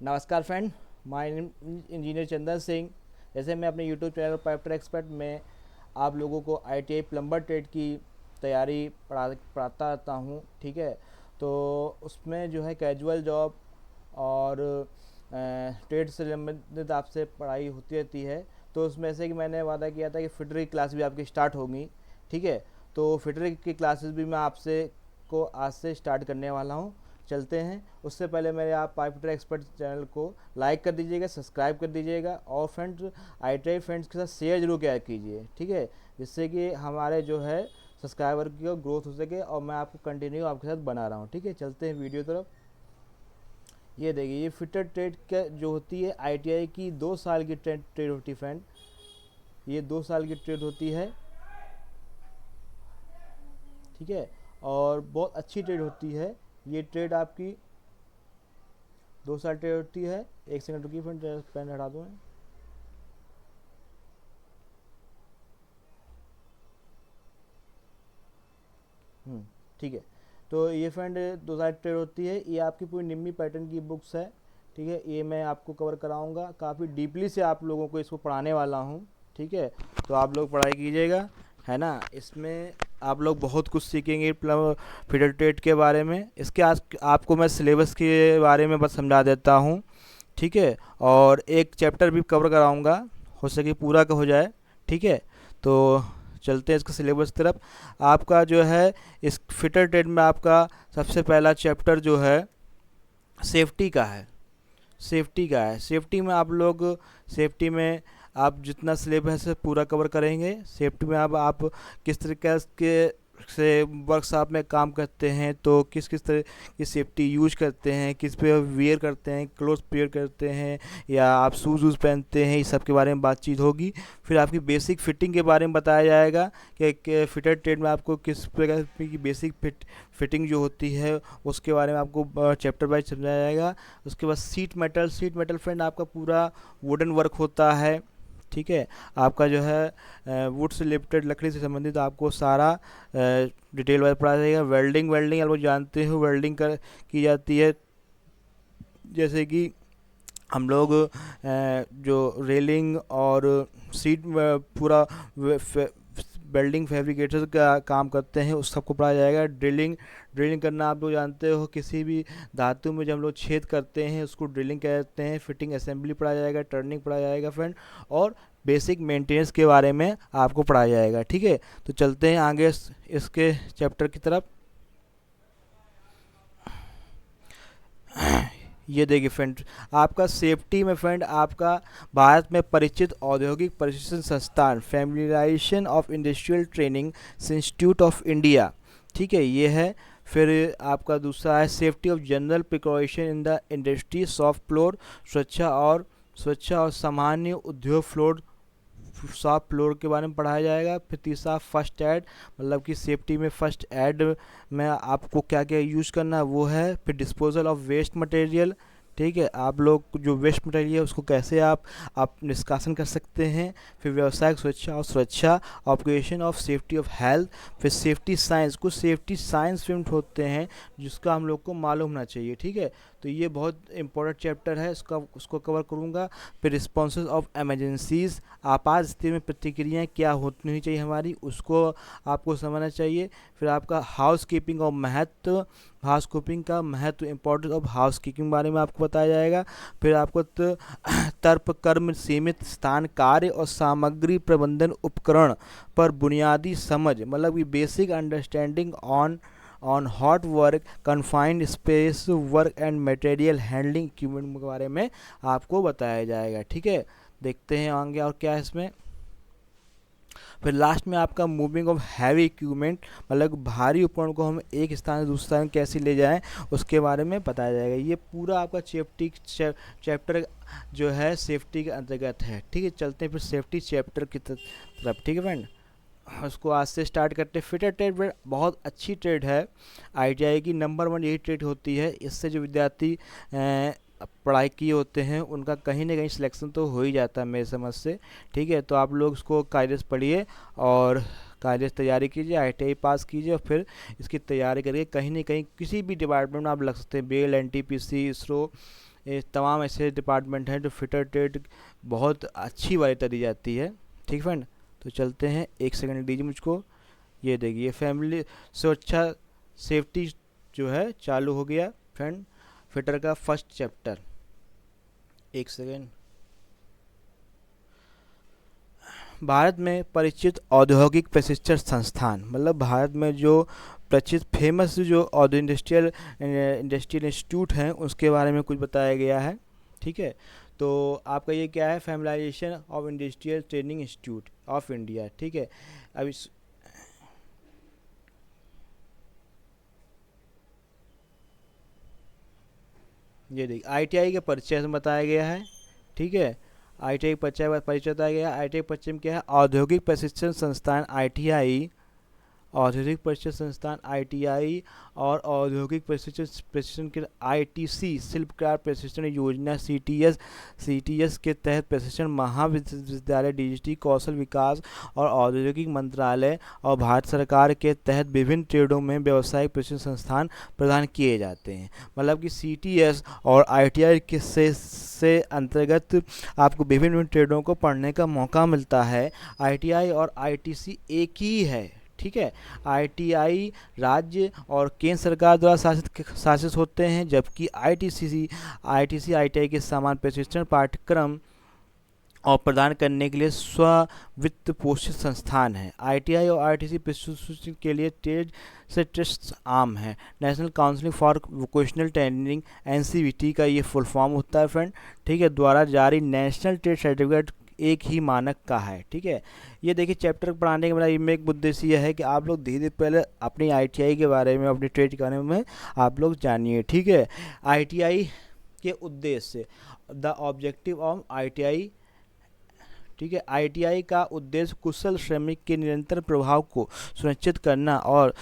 नमस्कार friend, my name engineer Chandan Singh. जैसे मैं अपने यूट्यूब चैनल पाइप एक्सपर्ट में आप लोगों को आईटीआई प्लम्बर ट्रेड की तैयारी पढ़ाता रहता हूँ। ठीक है, तो उसमें जो है कैजुअल जॉब और ट्रेड से संबंधित आपसे पढ़ाई होती रहती है। तो उसमें से कि मैंने वादा किया था कि फिटरी क्लास भी आपकी स्टार्ट होगी। ठीक है, तो फिटरी की क्लासेस भी मैं आपसे को आज से स्टार्ट करने वाला हूँ। चलते हैं। उससे पहले मेरे आप पाइप फिटर एक्सपर्ट चैनल को लाइक कर दीजिएगा, सब्सक्राइब कर दीजिएगा और फ्रेंड्स आईटीआई फ्रेंड्स के साथ शेयर जरूर किया कीजिए। ठीक है, जिससे कि हमारे जो है सब्सक्राइबर की ग्रोथ हो सके और मैं आपको कंटिन्यू आपके साथ बना रहा हूँ। ठीक है, चलते हैं वीडियो तरफ। ये देखिए, ये फिटर ट्रेड का जो होती है आईटीआई की 2 साल की ट्रेड होती है फ्रेंड। ये 2 साल की ट्रेड होती है। ठीक है, और बहुत अच्छी ट्रेड होती है। ये ट्रेड आपकी 2 साल ट्रेड होती है। एक सेकंड रुकिए फ्रेंड, पेन हटा दूँ मैं। ठीक है, तो ये फ्रेंड 2 साल ट्रेड होती है। ये आपकी पूरी निम्मी पैटर्न की बुक्स है। ठीक है, ये मैं आपको कवर कराऊंगा, काफ़ी डीपली से आप लोगों को इसको पढ़ाने वाला हूँ। ठीक है, तो आप लोग पढ़ाई कीजिएगा, है ना। इसमें आप लोग बहुत कुछ सीखेंगे फिटर ट्रेड के बारे में। इसके आज आपको मैं सिलेबस के बारे में बस समझा देता हूँ। ठीक है, और एक चैप्टर भी कवर कराऊंगा, हो सके पूरा का हो जाए। ठीक है, तो चलते हैं इसके सिलेबस की तरफ। आपका जो है इस फिटर ट्रेड में आपका सबसे पहला चैप्टर जो है सेफ्टी का है। सेफ्टी में आप लोग सेफ्टी में आप जितना सिलेबस है पूरा कवर करेंगे। सेफ्टी में अब आप किस तरीके के से वर्कशॉप में काम करते हैं तो किस किस तरह की सेफ्टी यूज करते हैं, किस पे वेयर करते हैं, क्लोथ वेयर करते हैं या आप शूज़ वूज़ पहनते हैं, इस सब के बारे में बातचीत होगी। फिर आपकी बेसिक फिटिंग के बारे में बताया जाएगा कि फिटर ट्रेड में आपको किस प्रकार की बेसिक फिटिंग जो होती है उसके बारे में आपको चैप्टर वाइज समझाया जाएगा। उसके बाद सीट मेटल फ्रेंड आपका पूरा वुडन वर्क होता है। ठीक है, आपका जो है वुड से रिलेटेड, लकड़ी से संबंधित आपको सारा डिटेल वाइज पढ़ाया जाएगा। वेल्डिंग आप लोग जानते हो, वेल्डिंग कर की जाती है। जैसे कि हम लोग जो रेलिंग और सीट पूरा वेल्डिंग फैब्रिकेटर का काम करते हैं, उस सबको पढ़ाया जाएगा। ड्रिलिंग करना आप लोग जानते हो, किसी भी धातु में जब हम लोग छेद करते हैं उसको ड्रिलिंग कहते हैं। फिटिंग असेंबली पढ़ाया जाएगा, टर्निंग पढ़ाया जाएगा फ्रेंड, और बेसिक मेंटेनेंस के बारे में आपको पढ़ाया जाएगा। ठीक है, तो चलते हैं आगे इसके चैप्टर की तरफ। ये देखिए फ्रेंड, आपका सेफ्टी में फ्रेंड आपका भारत में परिचित औद्योगिक प्रशिक्षण संस्थान familiarisation of industrial training institute of India. ठीक है, ये है। फिर आपका दूसरा है safety of general precaution in the industry shop floor, सुरक्षा और सामान्य उद्योग फ्लोर, शॉप फ्लोर के बारे में पढ़ाया जाएगा। फिर तीसरा फर्स्ट एड, मतलब कि सेफ्टी में फर्स्ट एड में आपको क्या क्या यूज़ करना है वो है। फिर डिस्पोजल ऑफ वेस्ट मटेरियल। ठीक है, आप लोग जो वेस्ट मटेरियल है उसको कैसे आप निष्कासन कर सकते हैं। फिर व्यावसायिक सुरक्षा operation of safety of health. फिर सेफ्टी साइंस, कुछ सेफ्टी साइंस फील्ड होते हैं जिसका हम लोग को मालूम होना चाहिए। ठीक है, तो ये बहुत इंपॉर्टेंट चैप्टर है, उसको कवर करूँगा। फिर रिस्पॉन्सेज ऑफ एमरजेंसीज, आपात स्थिति में प्रतिक्रियाएँ क्या होनी चाहिए हमारी, उसको आपको समझना चाहिए। फिर आपका हाउस कीपिंग का महत्व, इंपॉर्टेंस ऑफ हाउस कीपिंग बारे में आपको बताया जाएगा। फिर आपको तर्क कर्म सीमित स्थान कार्य और सामग्री प्रबंधन उपकरण पर बुनियादी समझ, मतलब कि basic understanding on hot work, confined space work and material handling equipment के बारे में आपको बताया जाएगा। ठीक है, देखते हैं आगे और क्या है इसमें। फिर लास्ट में आपका मूविंग ऑफ हैवी इक्विपमेंट, मतलब भारी उपकरण को हम एक स्थान से दूसरे स्थान कैसे ले जाएं उसके बारे में बताया जाएगा। ये पूरा आपका चैप्टर जो है सेफ्टी के अंतर्गत है। ठीक है, चलते हैं फिर सेफ्टी चैप्टर की तरफ। ठीक है फ्रेंड, उसको आज से स्टार्ट करते हैं। फिटर ट्रेड बहुत अच्छी ट्रेड है, आईटीआई की नंबर 1 यही ट्रेड होती है। इससे जो विद्यार्थी पढ़ाई किए होते हैं उनका कहीं ना कहीं सिलेक्शन तो हो ही जाता है मेरी समझ से। ठीक है, तो आप लोग उसको कायदे से पढ़िए और कायदे से तैयारी कीजिए, आईटीआई पास कीजिए और फिर इसकी तैयारी करिए। कहीं ना कहीं किसी भी डिपार्टमेंट में आप लग सकते हैं, बेल, एनटीपीसी, इसरो, ये तमाम ऐसे डिपार्टमेंट हैं जो फिटर ट्रेड बहुत अच्छी वाली दी जाती है। ठीक फ्रेंड, तो चलते हैं, एक सेकंड दीजिए मुझको। ये देखिए फैमिली सुरक्षा सेफ्टी जो है चालू हो गया फ्रेंड, फिटर का फर्स्ट चैप्टर। एक सेकेंड। भारत में परिचित औद्योगिक प्रशिक्षण संस्थान, मतलब भारत में जो परिचित फेमस जो इंडस्ट्रियल इंस्टीट्यूट हैं उसके बारे में कुछ बताया गया है। ठीक है, तो आपका ये क्या है, familiarisation of industrial training institute of India. ठीक है, अब इस ये देखिए आईटीआई के परिचय में बताया गया है। ठीक है, आईटीआई परिचय बताया गया है। आईटीआई परिचय में क्या है, औद्योगिक प्रशिक्षण संस्थान आईटीआई, औद्योगिक प्रशिक्षण संस्थान आईटीआई और औद्योगिक प्रशिक्षण के आईटीसी शिल्पकार प्रशिक्षण योजना सीटीएस के तहत प्रशिक्षण महाविद्यालय डिजिटल कौशल विकास और औद्योगिक मंत्रालय और भारत सरकार के तहत विभिन्न ट्रेडों में व्यावसायिक प्रशिक्षण संस्थान प्रदान किए जाते हैं। मतलब कि सीटीएस और आईटीआई के से अंतर्गत आपको विभिन्न ट्रेडों को पढ़ने का मौका मिलता है। आईटीआई और आईटीसी एक ही है। ठीक है, आईटीआई राज्य और केंद्र सरकार द्वारा शासित होते हैं, जबकि आईटीसी आईटीआई के समान प्रशिक्षण पाठ्यक्रम और प्रदान करने के लिए स्व वित्त पोषित संस्थान है। आईटीआई और आईटीसी प्रशिक्षण के लिए ट्रेड से ट्रस्ट आम है। National council for vocational training NCVT का ये फुल फॉर्म होता है फ्रेंड। ठीक है, द्वारा जारी नेशनल ट्रेड सर्टिफिकेट एक ही मानक का है। ठीक है, ये देखिए चैप्टर पढ़ाने का मेरा एक उद्देश्य यह है कि आप लोग धीरे धीरे पहले अपनी आईटीआई के बारे में, अपनी ट्रेड के बारे में आप लोग जानिए। ठीक है, आईटीआई के उद्देश्य, द ऑब्जेक्टिव ऑफ आईटीआई। ठीक है, आईटीआई का उद्देश्य कुशल श्रमिक के निरंतर प्रभाव को सुनिश्चित करना और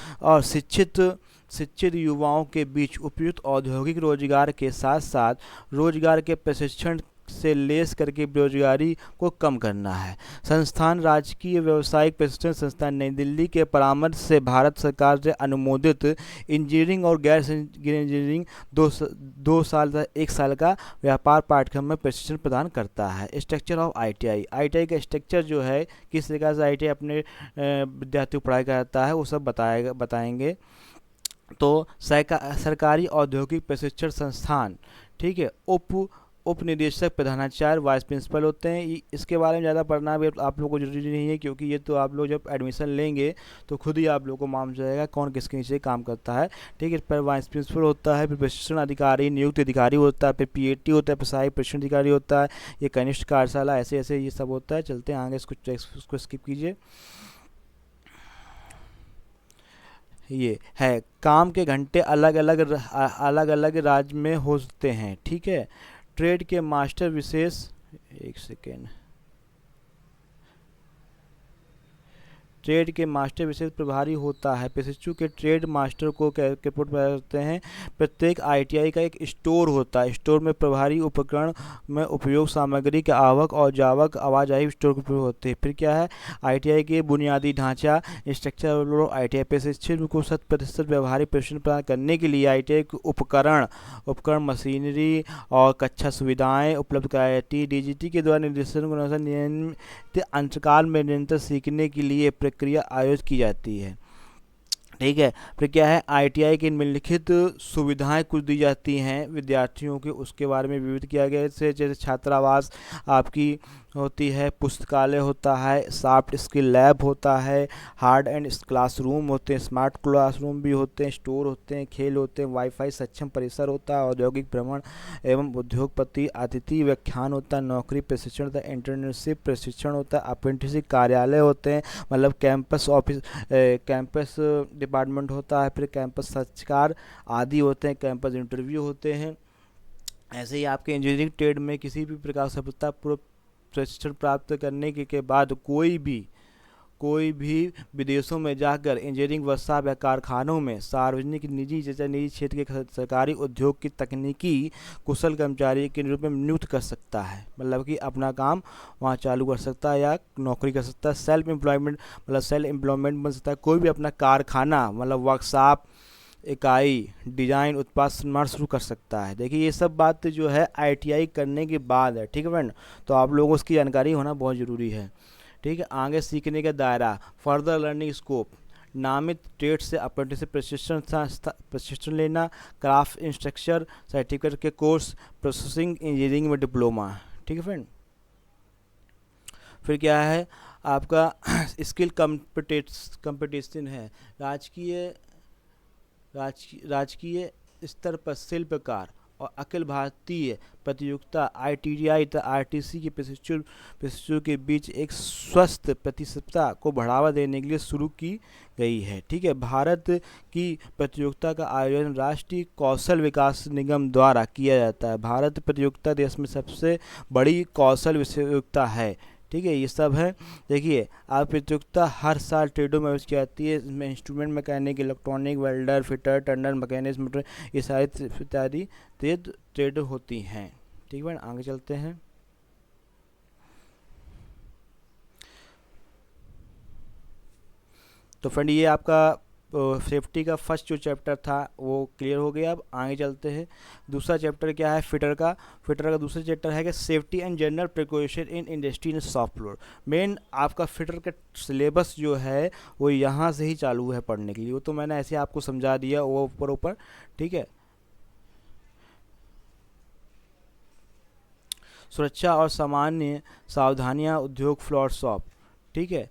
शिक्षित युवाओं के बीच उपयुक्त औद्योगिक रोजगार के साथ साथ रोजगार के प्रशिक्षण से लेस करके बेरोजगारी को कम करना है। संस्थान राजकीय व्यावसायिक प्रशिक्षण संस्थान नई दिल्ली के परामर्श से भारत सरकार से अनुमोदित इंजीनियरिंग और गैर इंजीनियरिंग 2 साल तक 1 साल का व्यापार पाठ्यक्रम में प्रशिक्षण प्रदान करता है। स्ट्रक्चर ऑफ आईटीआई, आईटीआई का स्ट्रक्चर जो है, किस तरीके से आईटीआई अपने विद्यार्थियों को पढ़ाई कराता है वो सब बताएंगे। तो सरकारी औद्योगिक प्रशिक्षण संस्थान, ठीक है, उप निदेशक प्रधानाचार्य वाइस प्रिंसिपल होते हैं। इसके बारे में ज़्यादा पढ़ना भी आप लोगों को जरूरी नहीं है, क्योंकि ये तो आप लोग जब एडमिशन लेंगे तो खुद ही आप लोगों को मालूम जाएगा कौन किसके नीचे काम करता है। ठीक है, पर वाइस प्रिंसिपल होता है, फिर प्रशिक्षण अधिकारी नियुक्त अधिकारी होता है, फिर पीएटी होता है, प्रशासनिक प्रशिक्षण अधिकारी होता है, ये कनिष्ठ कार्यशाला, ऐसे ऐसे ये सब होता है। चलते हैं आगे, इसको स्किप कीजिए। ये है काम के घंटे अलग अलग राज्य में होते हैं। ठीक है, ट्रेड के मास्टर विशेष, एक सेकेंड, ट्रेड के मास्टर विशेष प्रभारी होता है। प्रशिक्षु के ट्रेड मास्टर को रिपोर्ट करते हैं। प्रत्येक आईटीआई का एक स्टोर होता है। स्टोर में प्रभारी उपकरण में उपयोग सामग्री के आवक और जावक आवाजाही स्टोर के उपयोग होते हैं। फिर क्या है, आईटीआई के बुनियादी ढांचा स्ट्रक्चर। आईटीआई प्रशिक्षु को 100% व्यवहारिक प्रशिक्षण प्रदान करने के लिए आईटीआई के उपकरण मशीनरी और कक्षा सुविधाएं उपलब्ध कराई जाती है। डीजीटी के द्वारा निर्देशन के अनुसार नियमित अंतराल में निरंतर सीखने के लिए प्रक्रिया आयोजित की जाती है। ठीक है, फिर क्या है, आईटीआई की निम्नलिखित सुविधाएं कुछ दी जाती हैं विद्यार्थियों के, उसके बारे में विविध किया गया है। जैसे छात्रावास आपकी होती है, पुस्तकालय होता है, सॉफ्ट स्किल लैब होता है, हार्ड एंड क्लासरूम होते हैं, स्मार्ट क्लासरूम भी होते हैं, स्टोर होते हैं, खेल होते हैं, वाईफाई सक्षम परिसर होता है, औद्योगिक भ्रमण एवं उद्योगपति अतिथि व्याख्यान होता है, नौकरी प्रशिक्षण होता है, इंटर्नशिप प्रशिक्षण होता है, अप्रेंटिसशिप कार्यालय होते हैं, मतलब कैंपस ऑफिस, कैंपस डिपार्टमेंट होता है, फिर कैंपस साक्षात्कार आदि होते हैं, कैंपस इंटरव्यू होते हैं। ऐसे ही आपके इंजीनियरिंग ट्रेड में किसी भी प्रकार से सफलतापूर्वक प्रशिक्षण प्राप्त करने के बाद कोई भी विदेशों में जाकर इंजीनियरिंग वर्कशॉप या कारखानों में सार्वजनिक निजी क्षेत्र के सरकारी उद्योग की तकनीकी कुशल कर्मचारी के रूप में नियुक्त कर सकता है। मतलब कि अपना काम वहाँ चालू कर सकता है या नौकरी कर सकता है। सेल्फ एम्प्लॉयमेंट बन सकता है। कोई भी अपना कारखाना, मतलब वर्कशॉप इकाई डिजाइन उत्पाद निर्माण शुरू कर सकता है। देखिए ये सब बात जो है आईटीआई करने के बाद है, ठीक है फ्रेंड। तो आप लोगों को उसकी जानकारी होना बहुत ज़रूरी है, ठीक है। आगे सीखने का दायरा, फर्दर लर्निंग स्कोप, नामित ट्रेड से अप्रेंटिसशिप प्रशिक्षण लेना, क्राफ्ट इंस्ट्रक्चर सर्टिफिकेट के कोर्स, प्रोसेसिंग इंजीनियरिंग में डिप्लोमा, ठीक है फ्रेंड। फिर क्या है आपका स्किल कंपटीशन है, राजकीय राजकीय स्तर पर शिल्पकार और अखिल भारतीय प्रतियोगिता आईटीडीआई तथा आरटीसी के प्रशिक्षुओं के बीच एक स्वस्थ प्रतिस्पर्धा को बढ़ावा देने के लिए शुरू की गई है, ठीक है। भारत की प्रतियोगिता का आयोजन राष्ट्रीय कौशल विकास निगम द्वारा किया जाता है। भारत प्रतियोगिता देश में सबसे बड़ी कौशल प्रतियोगिता है, ठीक है। ये सब है। देखिए आप प्रतियोगिता हर साल ट्रेडों में आयोजित की जाती है। इसमें instrument mechanic, electronic, welder, fitter, Turner, mechanics, motor, ये सारी इत्यादि ट्रेड होती हैं, ठीक है। आगे चलते हैं। तो फ्रेंड ये आपका सेफ्टी का फर्स्ट जो चैप्टर था वो क्लियर हो गया। अब आगे चलते हैं। दूसरा चैप्टर क्या है फिटर का। फिटर का दूसरा चैप्टर है कि safety and general precaution in industry and shop floor. Main आपका फिटर का सिलेबस जो है वो यहाँ से ही चालू है पढ़ने के लिए। वो तो मैंने ऐसे आपको समझा दिया वो ऊपर, ठीक है। सुरक्षा और सामान्य सावधानियाँ उद्योग फ्लोर शॉप, ठीक है।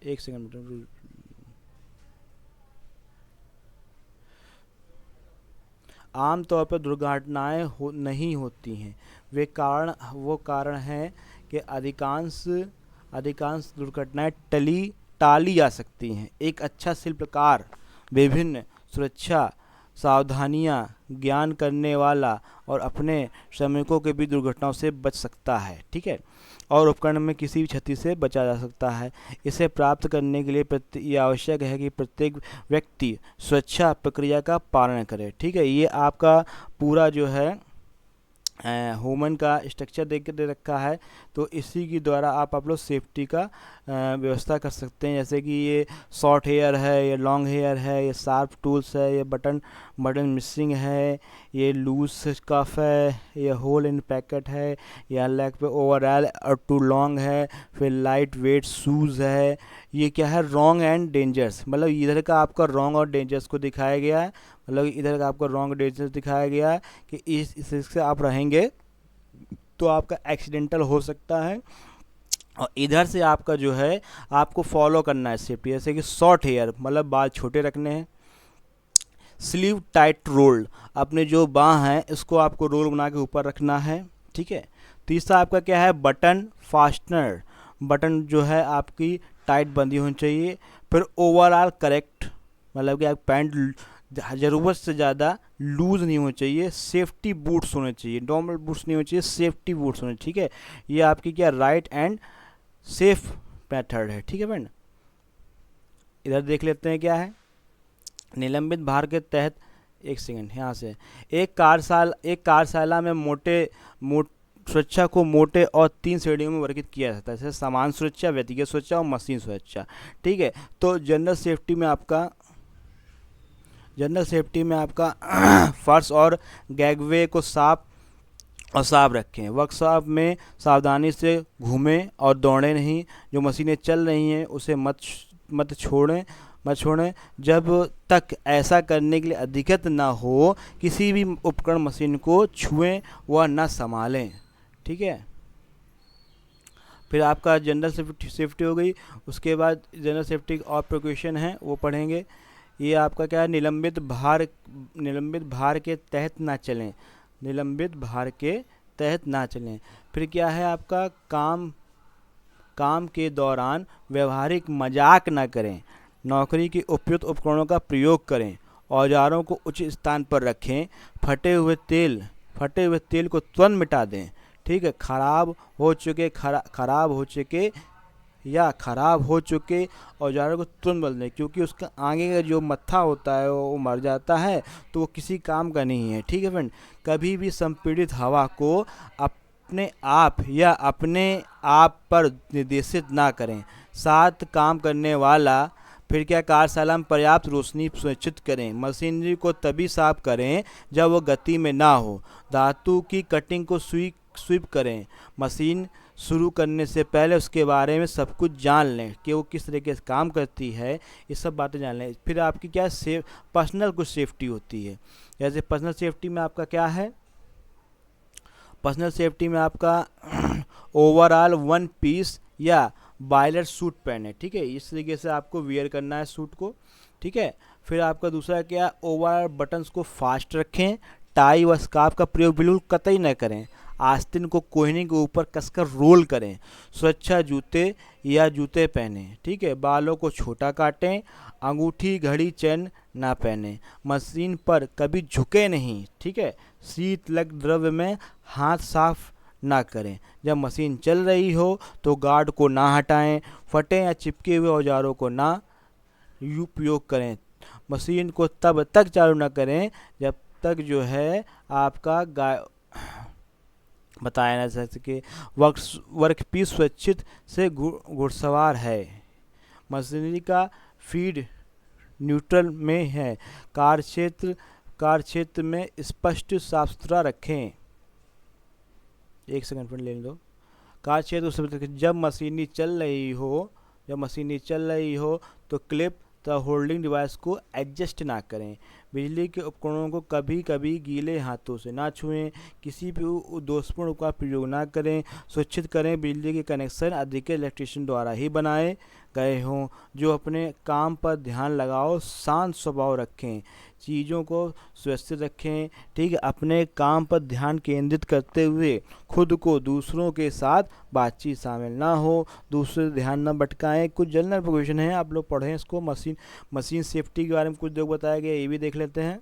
एक सेकंड, आमतौर पर दुर्घटनाएं नहीं होती हैं। वो कारण है कि अधिकांश दुर्घटनाएं टाली जा सकती हैं। एक अच्छा शिल्पकार विभिन्न सुरक्षा सावधानियां ज्ञान करने वाला और अपने श्रमिकों के भी दुर्घटनाओं से बच सकता है, ठीक है। और उपकरण में किसी भी क्षति से बचा जा सकता है। इसे प्राप्त करने के लिए ये आवश्यक है कि प्रत्येक व्यक्ति सुरक्षा प्रक्रिया का पालन करे, ठीक है। ये आपका पूरा जो है ह्यूमन का स्ट्रक्चर दे रखा है। तो इसी के द्वारा आप लोग सेफ्टी का व्यवस्था कर सकते हैं। जैसे कि ये शॉर्ट हेयर है, ये लॉन्ग हेयर है, ये शार्प टूल्स है, ये बटन मिसिंग है, ये लूज कफ है, ये होल इन पैकेट है, या लेग पे ओवरऑल और टू लॉन्ग है। फिर लाइट वेट शूज़ है। ये क्या है रॉन्ग एंड डेंजर्स, मतलब इधर का आपका रॉन्ग और डेंजर्स को दिखाया गया है। मतलब इधर का आपका रॉन्ग डेंजर्स दिखाया गया है कि इस से आप रहेंगे तो आपका एक्सीडेंटल हो सकता है। और इधर से आपका जो है आपको फॉलो करना है सेफ्टी। जैसे कि शॉर्ट हेयर मतलब बाल छोटे रखने हैं। स्लीव टाइट रोल्ड, अपने जो बाँह हैं इसको आपको रोल बना के ऊपर रखना है, ठीक है। तीसरा आपका क्या है बटन फास्टनर, बटन जो है आपकी टाइट बंदी होनी चाहिए। फिर ओवरऑल करेक्ट, मतलब कि आप पैंट ज़रूरत से ज़्यादा लूज़ नहीं होना चाहिए। सेफ्टी बूट्स होने चाहिए, नॉर्मल बूट्स नहीं होने चाहिए, सेफ्टी बूट्स होने, ठीक है। ये आपकी क्या राइट एंड सेफ मेथड है, ठीक है फ्रेंड। इधर देख लेते हैं क्या है निलंबित भार के तहत। एक सेकंड यहाँ से एक कार्यशाला में सुरक्षा को मोटे और 3 श्रेणियों में वर्गीकृत किया जाता है, जैसे सामान्य सुरक्षा, व्यक्तिगत सुरक्षा और मशीन सुरक्षा, ठीक है। तो जनरल सेफ्टी में आपका फर्श और गैगवे को साफ रखें। वर्कशॉप में सावधानी से घूमें और दौड़ें नहीं। जो मशीनें चल रही हैं उसे मत छोड़ें। जब तक ऐसा करने के लिए अधिकृत ना हो किसी भी उपकरण मशीन को छुएं व न संभालें, ठीक है। फिर आपका जनरल सेफ्टी हो गई। उसके बाद जनरल सेफ्टी और प्रिकॉशन है वो पढ़ेंगे। ये आपका क्या है निलंबित भार के तहत ना चलें, फिर क्या है आपका काम के दौरान व्यवहारिक मजाक ना करें। नौकरी के उपयुक्त उपकरणों का प्रयोग करें। औजारों को उचित स्थान पर रखें। फटे हुए तेल को तुरंत मिटा दें, ठीक है। खराब हो चुके औजारों को तुरंत बदल दें, क्योंकि उसका आगे का जो मत्था होता है वो मर जाता है तो वो किसी काम का नहीं है, ठीक है फ्रेंड। कभी भी संपीड़ित हवा को अपने आप पर निर्देशित ना करें। साथ काम करने वाला। फिर क्या, कार्यशाला में पर्याप्त रोशनी सुनिश्चित करें। मशीनरी को तभी साफ करें जब वो गति में ना हो। धातु की कटिंग को स्वीप करें। मशीन शुरू करने से पहले उसके बारे में सब कुछ जान लें कि वो किस तरीके से काम करती है, ये सब बातें जान लें। फिर आपकी क्या पर्सनल कुछ सेफ्टी होती है। जैसे पर्सनल सेफ्टी में आपका क्या है, पर्सनल सेफ्टी में आपका ओवरऑल वन पीस या बायलर सूट पहने, ठीक है, इस तरीके से आपको वियर करना है सूट को, ठीक है। फिर आपका दूसरा क्या, ओवरऑल बटन्स को फास्ट रखें। टाई व स्कार्फ का प्रयोग बिल्कुल कतई न करें। आस्तीन को कोहनी के ऊपर कसकर रोल करें। सुरक्षा जूते या जूते पहने, ठीक है। बालों को छोटा काटें। अंगूठी घड़ी चैन ना पहने। मशीन पर कभी झुके नहीं, ठीक है। शीतलक द्रव्य में हाथ साफ ना करें। जब मशीन चल रही हो तो गार्ड को ना हटाएं। फटे या चिपके हुए औजारों को ना उपयोग करें। मशीन को तब तक चालू ना करें जब तक जो है आपका बताया ना जा सके वर्कपीस सुरक्षित से घुड़सवार है। मशीनरी का फीड न्यूट्रल में है। कार्यक्षेत्र में स्पष्ट साफ सुथरा रखें। एक सेकंड पर ले लो। कार्यक्षेत्र जब मशीनरी चल रही हो तो क्लिप होल्डिंग डिवाइस को एडजस्ट ना करें। बिजली के उपकरणों को कभी कभी गीले हाथों से ना छुएं। किसी भी दोषपूर्ण का प्रयोग ना करें। सुनिश्चित करें बिजली के कनेक्शन अधिकृत इलेक्ट्रीशियन द्वारा ही बनाए गए हों। जो अपने काम पर ध्यान लगाओ, शांत स्वभाव रखें, चीज़ों को सुरक्षित रखें, ठीक है। अपने काम पर ध्यान केंद्रित करते हुए खुद को दूसरों के साथ बातचीत शामिल ना हो। दूसरे ध्यान न भटकाएं। कुछ जनरल प्रोविजन है, आप लोग पढ़ें इसको। मशीन सेफ्टी के बारे में कुछ लोग बताया गया, ये भी देख लेते हैं।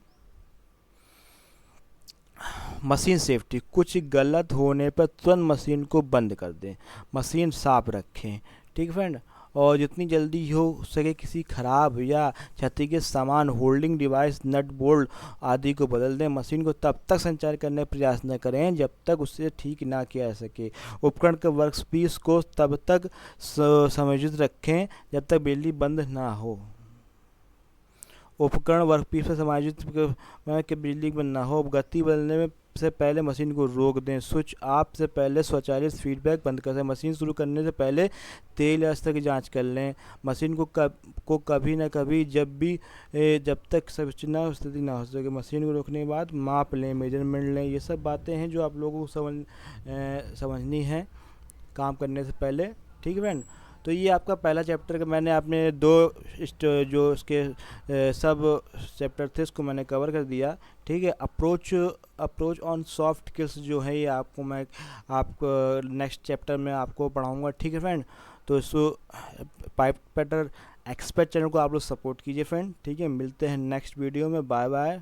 मशीन सेफ्टी, कुछ गलत होने पर तुरंत मशीन को बंद कर दें। मशीन साफ रखें, ठीक फ्रेंड। और जितनी जल्दी हो सके किसी खराब या क्षतिग्रस्त सामान, होल्डिंग डिवाइस, नट बोल्ट आदि को बदल दें। मशीन को तब तक संचालित करने का प्रयास न करें जब तक उसे ठीक ना किया जा सके। उपकरण के वर्कपीस को तब तक समायोजित रखें जब तक बिजली बंद ना हो। उपकरण वर्कपीस पर समायोजित के बिजली बंद ना हो। गति बदलने में से पहले मशीन को रोक दें। स्विच ऑफ से पहले स्वचालित फीडबैक बंद कर दें। मशीन शुरू करने से पहले तेल या स्तर की जांच कर लें। मशीन को कभी न कभी जब तक सविच्छिन्न स्थिति ना हो सके। मशीन को रोकने के बाद माप लें, मेजरमेंट लें। ये सब बातें हैं जो आप लोगों को समझनी है काम करने से पहले, ठीक है फ्रेंड। तो ये आपका पहला चैप्टर का मैंने आपने जो उसके सब चैप्टर थे उसको मैंने कवर कर दिया, ठीक है। अप्रोच ऑन सॉफ्ट स्किल्स जो है ये आपको मैं नेक्स्ट चैप्टर में आपको पढ़ाऊँगा, ठीक है फ्रेंड। तो इसको पाइप पेटर एक्सपर्ट चैनल को आप लोग सपोर्ट कीजिए फ्रेंड, ठीक है। मिलते हैं नेक्स्ट वीडियो में। Bye bye.